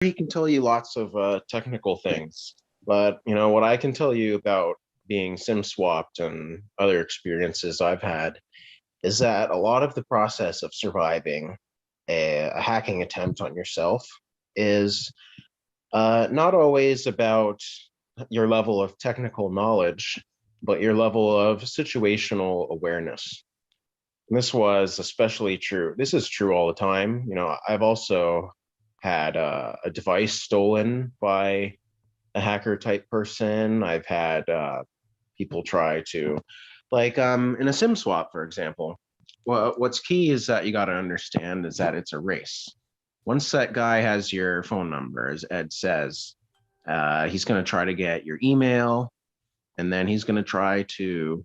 He can tell you lots of technical things, but what I can tell you about being sim swapped and other experiences I've had is that a lot of the process of surviving a hacking attempt on yourself is not always about your level of technical knowledge, but your level of situational awareness. And this was especially true. This is true all the time. I've also had a device stolen by a hacker type person. I've had people try to, like, in a sim swap, for example. Well, what's key is that you got to understand is that it's a race. Once that guy has your phone number, as Ed says, he's going to try to get your email, and then he's going to try to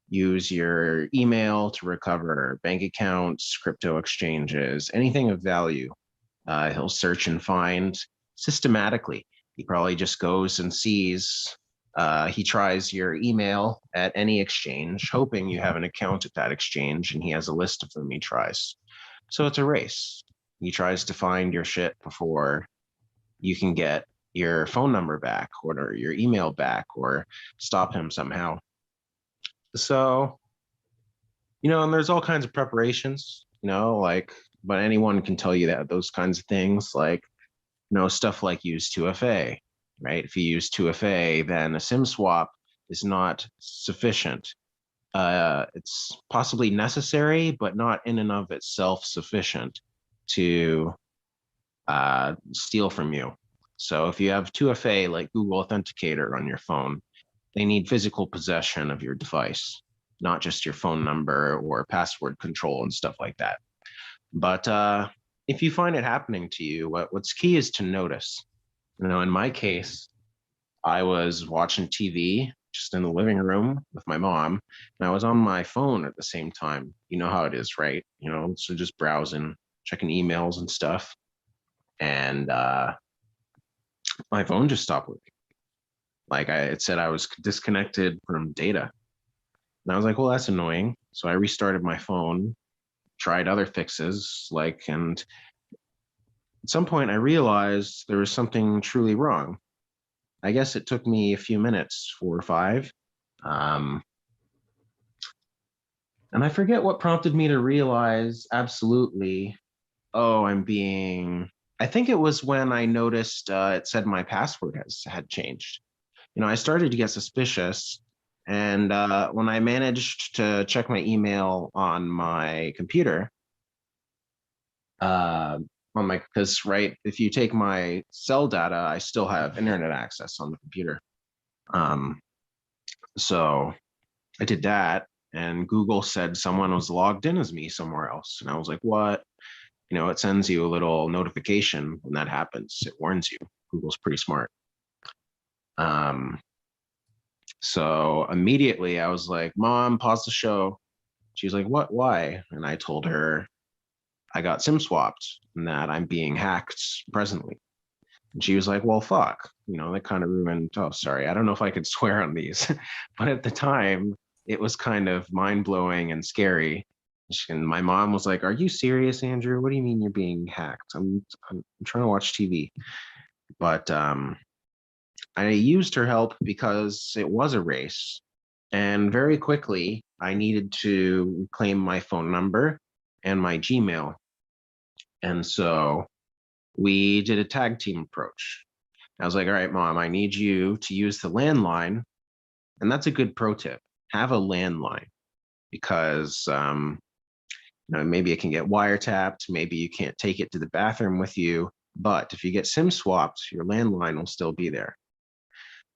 use your email to recover bank accounts, crypto exchanges, anything of value. He'll search and find systematically. He probably just goes and sees, he tries your email at any exchange, hoping you have an account at that exchange, and he has a list of them he tries. So it's a race. He tries to find your shit before you can get your phone number back or your email back or stop him somehow. So, and there's all kinds of preparations, like, but anyone can tell you that those kinds of things, like, stuff like use 2FA, right? If you use 2FA, then a SIM swap is not sufficient. It's possibly necessary, but not in and of itself sufficient to steal from you. So if you have 2FA, like Google Authenticator on your phone, they need physical possession of your device, not just your phone number or password control and stuff like that. But if you find it happening to you, what's key is to notice. In my case, I was watching TV just in the living room with my mom, and I was on my phone at the same time. You know how it is, right? So just browsing, checking emails and stuff. And my phone just stopped working. Like it said I was disconnected from data. And I was like, well, that's annoying. So I restarted my phone, tried other fixes, and at some point I realized there was something truly wrong. I guess it took me a few minutes, 4 or 5. And I forget what prompted me to realize absolutely, oh, I think it was when I noticed it said my password had changed. I started to get suspicious. And when I managed to check my email on my computer, because right, if you take my cell data, I still have internet access on the computer. So I did that, and Google said someone was logged in as me somewhere else. And I was like, what? It sends you a little notification when that happens. It warns you. Google's pretty smart. So immediately I was like, Mom, pause the show. She's like, what? Why? And I told her I got SIM swapped and that I'm being hacked presently. And she was like, well, fuck. That kind of ruined. Oh, sorry. I don't know if I could swear on these, but at the time, it was kind of mind blowing and scary. And my mom was like, are you serious, Andrew? What do you mean you're being hacked? I'm trying to watch TV. But I used her help because it was a race. And very quickly, I needed to reclaim my phone number and my Gmail. And so we did a tag team approach. I was like, all right, Mom, I need you to use the landline. And that's a good pro tip. Have a landline because maybe it can get wiretapped. Maybe you can't take it to the bathroom with you. But if you get SIM swapped, your landline will still be there.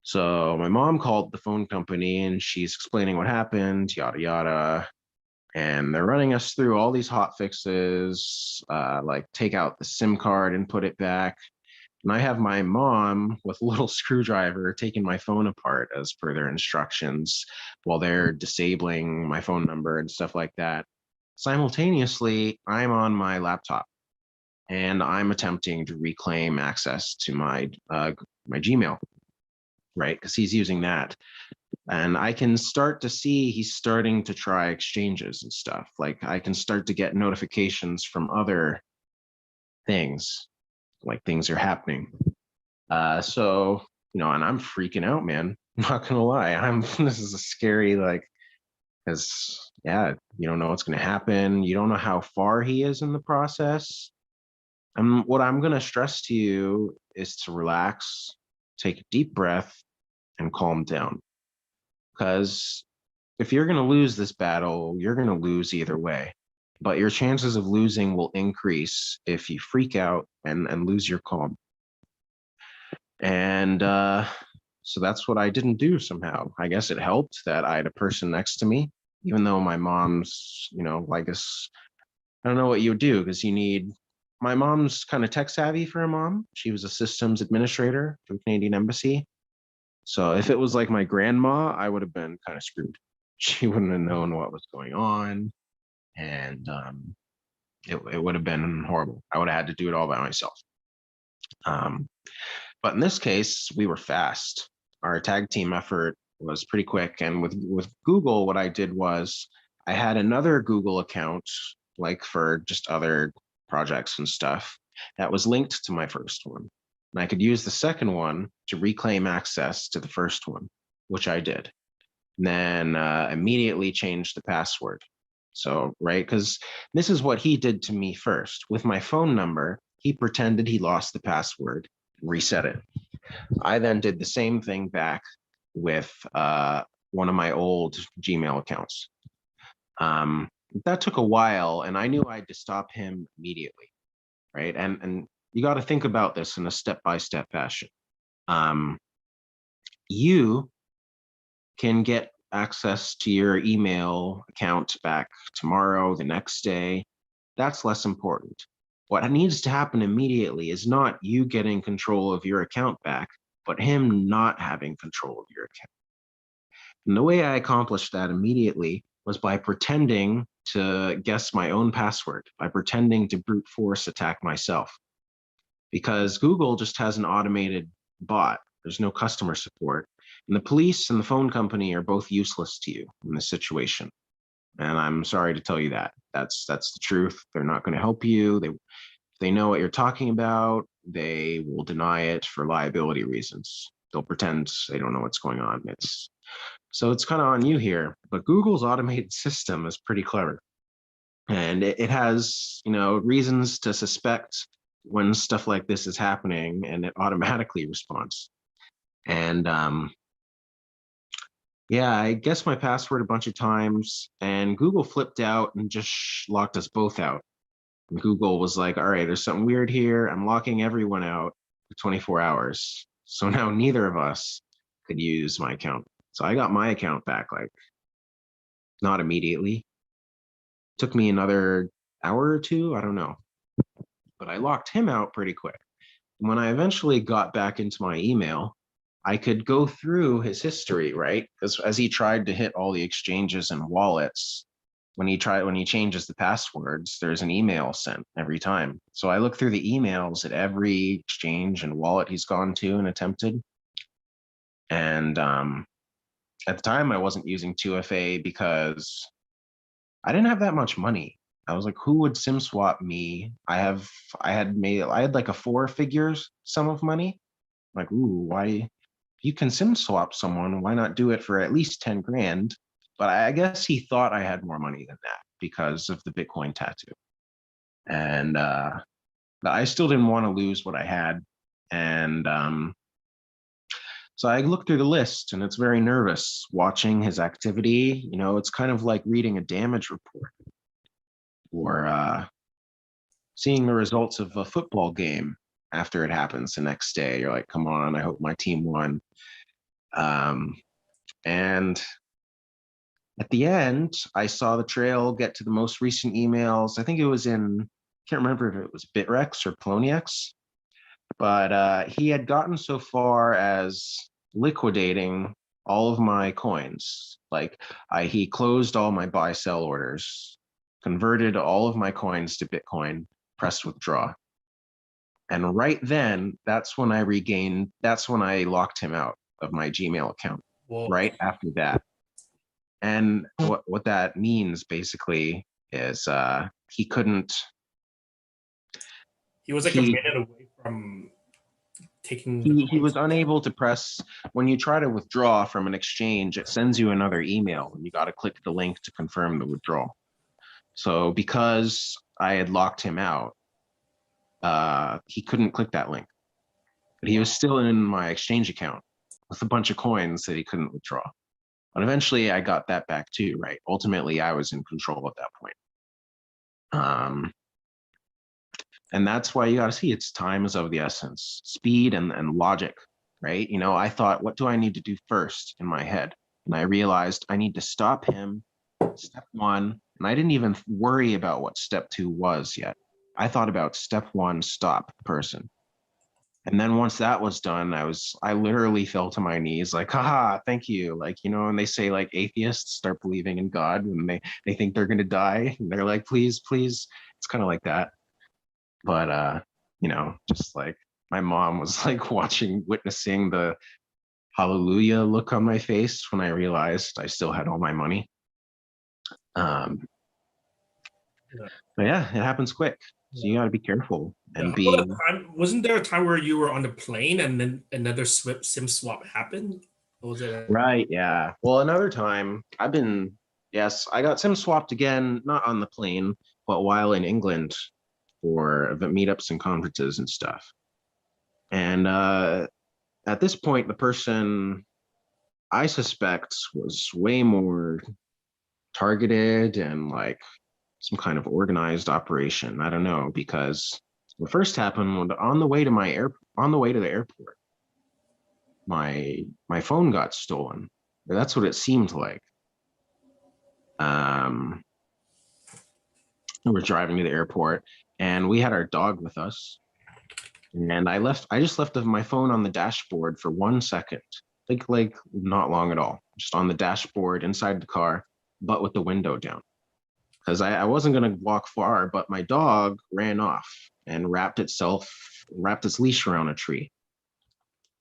So my mom called the phone company and she's explaining what happened, yada, yada. And they're running us through all these hot fixes, like take out the SIM card and put it back. And I have my mom with a little screwdriver taking my phone apart as per their instructions while they're disabling my phone number and stuff like that. Simultaneously, I'm on my laptop and I'm attempting to reclaim access to my Gmail, right? Because he's using that. And I can start to see he's starting to try exchanges and stuff. Like I can start to get notifications from other things. like things are happening. So, you know, and I'm freaking out, man. I'm not gonna lie. This is a scary, like, because yeah, you don't know what's gonna happen. You don't know how far he is in the process. And what I'm gonna stress to you is to relax, take a deep breath, and calm down. Because if you're gonna lose this battle, you're gonna lose either way. But your chances of losing will increase if you freak out and lose your calm. And so that's what I didn't do somehow. I guess it helped that I had a person next to me, even though my mom's, you know, like this. I don't know what you would do because you need. My mom's kind of tech savvy for a mom. She was a systems administrator for the Canadian Embassy. So if it was like my grandma, I would have been kind of screwed. She wouldn't have known what was going on, and it would have been horrible. I would have had to do it all by myself. Um, But in this case, we were fast. Our tag team effort was pretty quick. And with Google, what I did was I had another Google account, like for just other projects and stuff, that was linked to my first one. And I could use the second one to reclaim access to the first one, which I did. And then immediately changed the password. So, right, because this is what he did to me first. With my phone number, he pretended he lost the password, reset it. I then did the same thing back with one of my old Gmail accounts. That took a while, and I knew I had to stop him immediately, right? And you got to think about this in a step-by-step fashion. You can get access to your email account back tomorrow, the next day. That's less important. What needs to happen immediately is not you getting control of your account back, but him not having control of your account. And the way I accomplished that immediately was by pretending to guess my own password, by pretending to brute force attack myself. Because Google just has an automated bot. There's no customer support. And the police and the phone company are both useless to you in this situation. And I'm sorry to tell you that. That's the truth. They're not going to help you. They know what you're talking about. They will deny it for liability reasons. They'll pretend they don't know what's going on. So it's kind of on you here. But Google's automated system is pretty clever, and it has, you know, reasons to suspect when stuff like this is happening, and it automatically responds. And yeah, I guessed my password a bunch of times, and Google flipped out and just locked us both out. And Google was like, all right, there's something weird here. I'm locking everyone out for 24 hours. So now neither of us could use my account. So I got my account back, like, not immediately. Took me another hour or two, I don't know. But I locked him out pretty quick. When I eventually got back into my email, I could go through his history, right? Because as he tried to hit all the exchanges and wallets, when he changes the passwords, there's an email sent every time. So I look through the emails at every exchange and wallet he's gone to and attempted. And at the time, I wasn't using 2FA because I didn't have that much money. I was like, who would sim swap me? I had like a 4 figures sum of money. Like, ooh, why? You can sim swap someone, why not do it for at least 10 grand? But I guess he thought I had more money than that because of the Bitcoin tattoo. And but I still didn't want to lose what I had. And so I looked through the list, and it's very nervous watching his activity. You know, it's kind of like reading a damage report or seeing the results of a football game after it happens the next day. You're like, come on, I hope my team won. And at the end, I saw the trail get to the most recent emails. I think it was in, can't remember if it was Bitrex or Poloniex, but he had gotten so far as liquidating all of my coins. Like he closed all my buy sell orders, converted all of my coins to Bitcoin, pressed withdraw. And right then, that's when I locked him out of my Gmail account. Whoa. Right after that. And what that means basically is he couldn't. He was like a minute away from from taking the He coins? was unable to press. When you try to withdraw from an exchange, it sends you another email, and you got to click the link to confirm the withdrawal. So because I had locked him out, he couldn't click that link. But he was still in my exchange account with a bunch of coins that he couldn't withdraw. But eventually I got that back too, right? Ultimately, I was in control at that point. And that's why you got to see it's time is of the essence, speed and logic, right? You know, I thought, what do I need to do first in my head? And I realized I need to stop him, step one. And I didn't even worry about what step two was yet. I thought about step one, stop person. And then once that was done, I literally fell to my knees like, haha, thank you. Like, you know, and they say like atheists start believing in God when they think they're going to die. And they're like, please, please. It's kind of like that. But, you know, just like my mom was like witnessing the hallelujah look on my face when I realized I still had all my money. But yeah, it happens quick. So you got to be careful and Wasn't there a time where you were on the plane and then another SIM swap happened? Or was it right? Yeah. Well, another time yes, I got SIM swapped again, not on the plane, but while in England for the meetups and conferences and stuff. And at this point, the person I suspect was way more targeted and like some kind of organized operation. I don't know, because what first happened on the way to the airport, my phone got stolen. That's what it seemed like. We were driving to the airport and we had our dog with us. And I just left my phone on the dashboard for 1 second. Like not long at all. Just on the dashboard inside the car, but with the window down. Because I wasn't gonna walk far, but my dog ran off and wrapped its leash around a tree.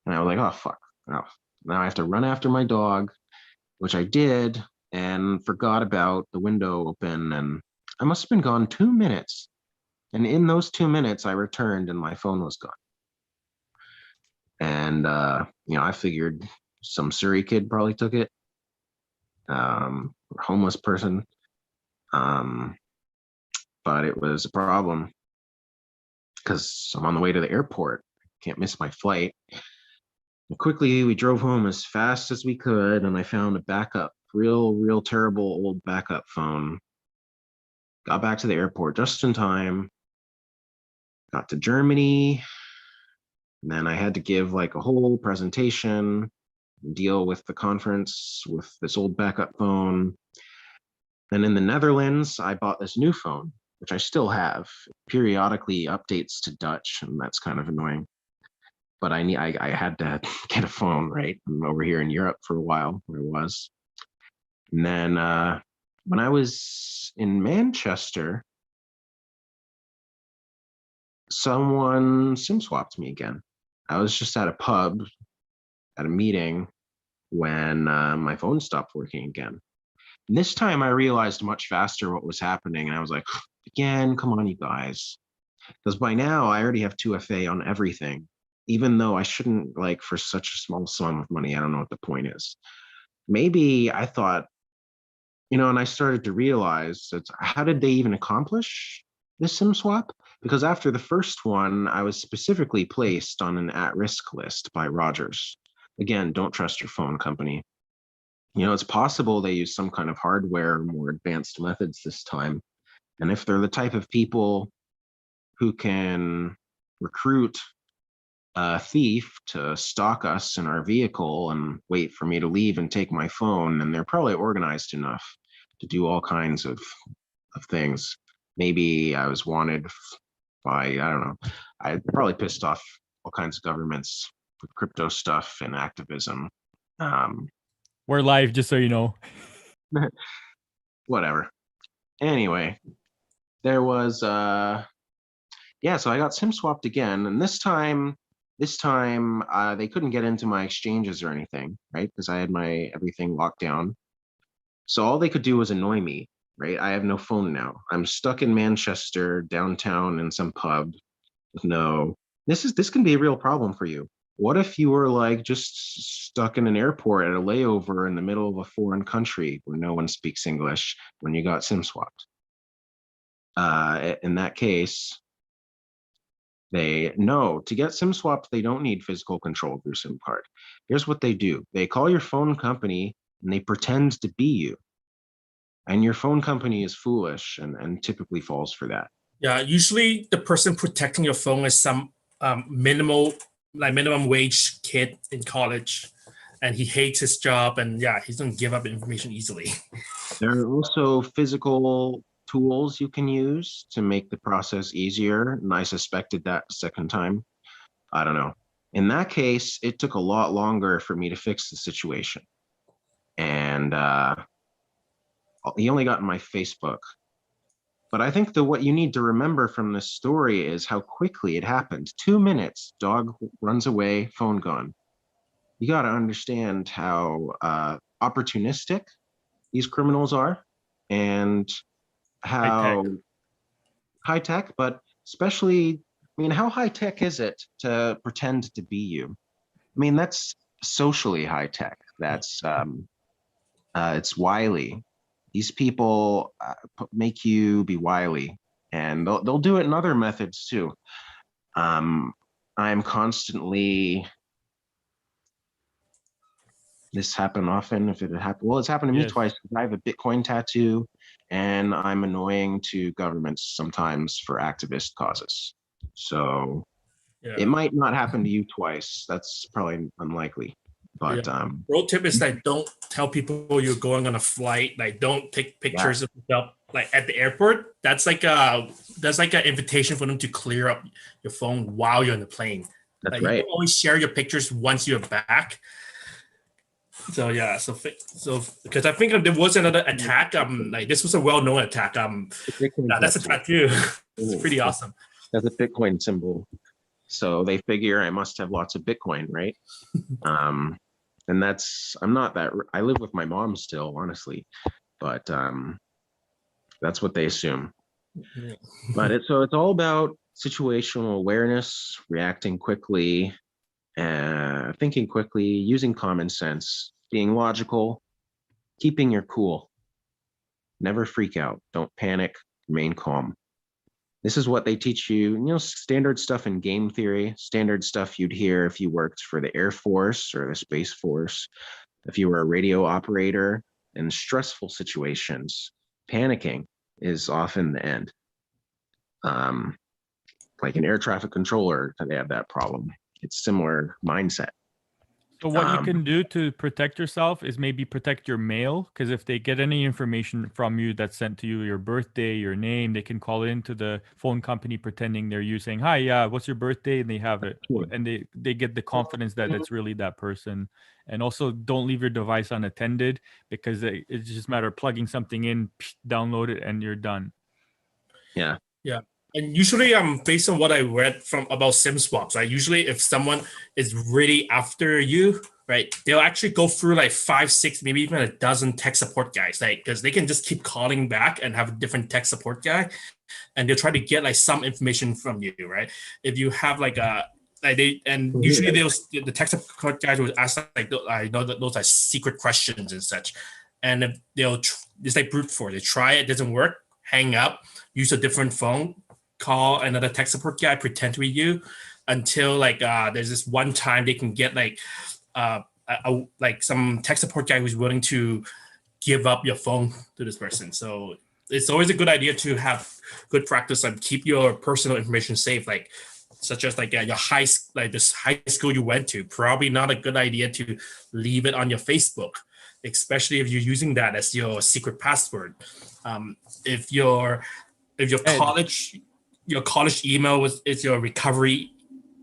And I was like, oh fuck. Oh, now I have to run after my dog, which I did, and forgot about the window open, and I must have been gone 2 minutes. And in those 2 minutes, I returned and my phone was gone. And you know, I figured some Surrey kid probably took it, or homeless person. But it was a problem because I'm on the way to the airport. Can't miss my flight. And quickly, we drove home as fast as we could, and I found a backup, real terrible old backup phone. Got back to the airport just in time. Got to Germany. And then I had to give like a whole presentation, deal with the conference with this old backup phone. Then in the Netherlands, I bought this new phone, which I still have. It periodically updates to Dutch, and that's kind of annoying. But I had to get a phone, right? I'm over here in Europe for a while, where I was. And then when I was in Manchester, someone SIM swapped me again. I was just at a pub at a meeting when my phone stopped working again. And this time I realized much faster what was happening. And I was like, again, come on, you guys. Because by now I already have 2FA on everything, even though I shouldn't, like, for such a small sum of money. I don't know what the point is. Maybe I thought, you know, and I started to realize that how did they even accomplish this SIM swap? Because after the first one, I was specifically placed on an at-risk list by Rogers. Again, don't trust your phone company. You know, it's possible they use some kind of hardware, more advanced methods this time. And if they're the type of people who can recruit a thief to stalk us in our vehicle and wait for me to leave and take my phone, and they're probably organized enough to do all kinds of things. Maybe I was wanted by, I don't know, I probably pissed off all kinds of governments with crypto stuff and activism. We're live, just so you know. Whatever. Anyway, there was yeah, so I got SIM swapped again, and this time they couldn't get into my exchanges or anything, right? Because I had my everything locked down. So all they could do was annoy me, right? I have no phone now. I'm stuck in Manchester downtown in some pub with no This can be a real problem for you. What if you were like just stuck in an airport at a layover in the middle of a foreign country where no one speaks English when you got SIM swapped? In that case, they know to get SIM swapped, they don't need physical control of your SIM card. Here's what they do. They call your phone company and they pretend to be you. And your phone company is foolish and typically falls for that. Yeah, usually the person protecting your phone is some minimum wage kid in college, and he hates his job, and yeah, he doesn't give up information easily. There are also physical tools you can use to make the process easier, and I suspected that second time. I don't know. In that case, it took a lot longer for me to fix the situation. And he only got in my Facebook. But I think what you need to remember from this story is how quickly it happened. 2 minutes, dog runs away, phone gone. You got to understand how opportunistic these criminals are and how high tech, but especially, I mean, how high tech is it to pretend to be you? I mean, that's socially high tech. That's it's wily. These people make you be wily, and they'll do it in other methods too. I'm constantly. This happened often. If it had happened, well, it's happened to me twice. I have a Bitcoin tattoo, and I'm annoying to governments sometimes for activist causes. So it might not happen to you twice. That's probably unlikely. But pro tip is like don't tell people you're going on a flight. Like don't take pictures of yourself like at the airport. That's like an invitation for them to clear up your phone while you're on the plane. That's like, right. You can always share your pictures once you're back. So yeah, so because I think there was another attack. Like this was a well-known attack. That's a tattoo. It's pretty awesome. That's a Bitcoin symbol. So they figure I must have lots of Bitcoin, right? And I'm not that. I live with my mom still, honestly, but that's what they assume. Yeah. But it's all about situational awareness, reacting quickly, thinking quickly, using common sense, being logical, keeping your cool. Never freak out. Don't panic. Remain calm. This is what they teach you, standard stuff in game theory, standard stuff you'd hear if you worked for the Air Force or the Space Force, if you were a radio operator. In stressful situations, panicking is often the end. Like an air traffic controller, they have that problem. It's similar mindset. So what you can do to protect yourself is maybe protect your mail, because if they get any information from you that's sent to you, your birthday, your name, they can call into the phone company pretending they're you, saying, "Hi, yeah, what's your birthday?" And they have it, and they get the confidence that it's really that person. And also, don't leave your device unattended, because it's just a matter of plugging something in, download it, and you're done. Yeah. And usually, based on what I read from about SIM swaps, right? Usually, if someone is really after you, right, they'll actually go through like 5, 6, maybe even a dozen tech support guys, like because they can just keep calling back and have a different tech support guy, and they'll try to get like some information from you, right? If you have like a usually the tech support guys will ask like I know that those are secret questions and such, and if it's like brute force. They try it, doesn't work, hang up, use a different phone, call another tech support guy, pretend to be you, until like there's this one time they can get like like some tech support guy who's willing to give up your phone to this person. So it's always a good idea to have good practice and keep your personal information safe, like such as like your this high school you went to. Probably not a good idea to leave it on your Facebook, especially if you're using that as your secret password. If your college email is your recovery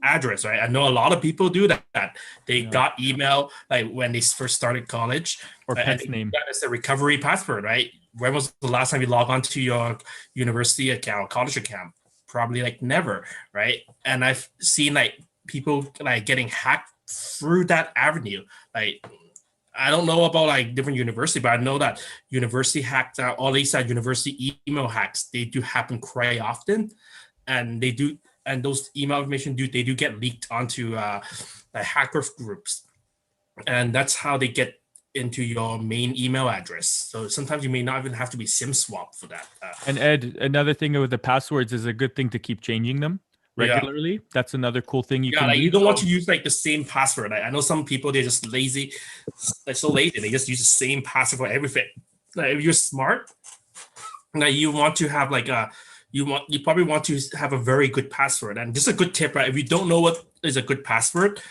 address, right? I know a lot of people do that. They got email like when they first started college, or pet's name. That is the recovery password, right? When was the last time you log on to your university account, college account? Probably like never, right? And I've seen like people like getting hacked through that avenue. Like I don't know about like different university, but I know that university hacks, all these university email hacks, they do happen quite often, and they do and those email information do get leaked onto like hacker groups, and that's how they get into your main email address. So sometimes you may not even have to be SIM swap for that. And Ed, another thing with the passwords is a good thing to keep changing them regularly. Yeah. That's another cool thing you can like do. You don't want to use like the same password. I know some people, they're just lazy. They're so lazy. They just use the same password for everything. Like if you're smart, like you want to have like you probably want to have a very good password. And just a good tip, right? If you don't know what is a good password,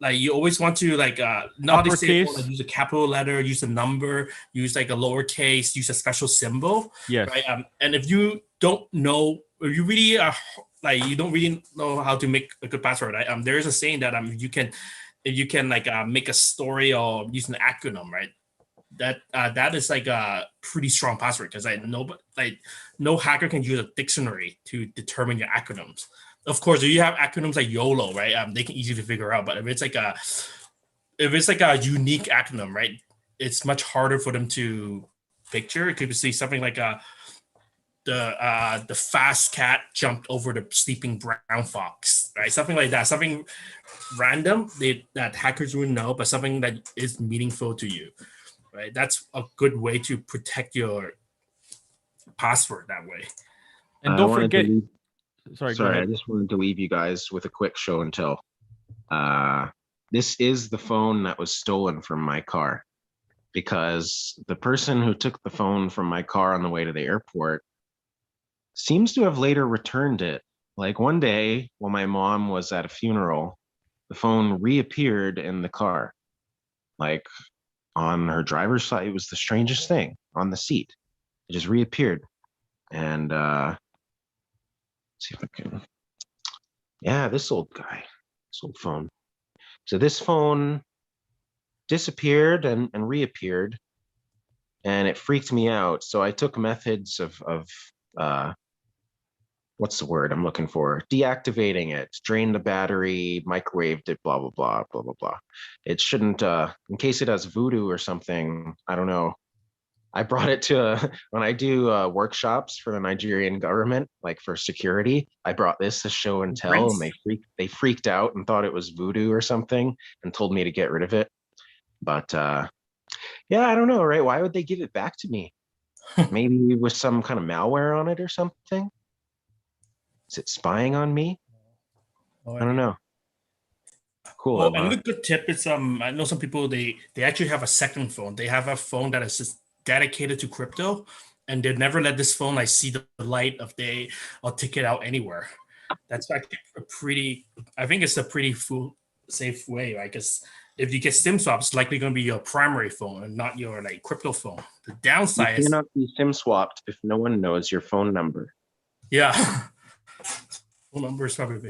like you always want to like not to say like, use a capital letter, use a number, use like a lowercase, use a special symbol. Yes. Right. And if you don't know, if you really like you don't really know how to make a good password, right? There is a saying that you can like make a story or use an acronym, right? That is like a pretty strong password, because no hacker can use a dictionary to determine your acronyms. Of course, if you have acronyms like YOLO, right? They can easily figure out. But if it's like a unique acronym, right? It's much harder for them to picture. It could be something like the fast cat jumped over the sleeping brown fox, right? Something like that. Something random that hackers wouldn't know, but something that is meaningful to you, right? That's a good way to protect your password that way. And don't forget. Sorry, I just wanted to leave you guys with a quick show and tell. This is the phone that was stolen from my car, because the person who took the phone from my car on the way to the airport seems to have later returned it. Like one day while my mom was at a funeral, the phone reappeared in the car, like on her driver's side. It was the strangest thing, on the seat. It just reappeared. And see if I can. Yeah, this old phone. So this phone disappeared and reappeared, and it freaked me out. So I took methods of what's the word I'm looking for? Deactivating it, drained the battery, microwaved it, blah, blah, blah, blah, blah, blah. It shouldn't, in case it has voodoo or something, I don't know. I brought it to when I do workshops for the Nigerian government, like for security. I brought this to show and tell, and they freaked out and thought it was voodoo or something, and told me to get rid of it. But yeah, I don't know, right? Why would they give it back to me? Maybe with some kind of malware on it or something. Is it spying on me? I don't know. Cool. Well, another good tip is I know some people they actually have a second phone. They have a phone that is just dedicated to crypto, and they never let this phone like see the light of day or take it out anywhere. That's actually I think it's a pretty safe way, right? Because if you get SIM swap, it's likely going to be your primary phone and not your like crypto phone. The downside is you cannot be SIM swapped if no one knows your phone number. Yeah. Phone number is probably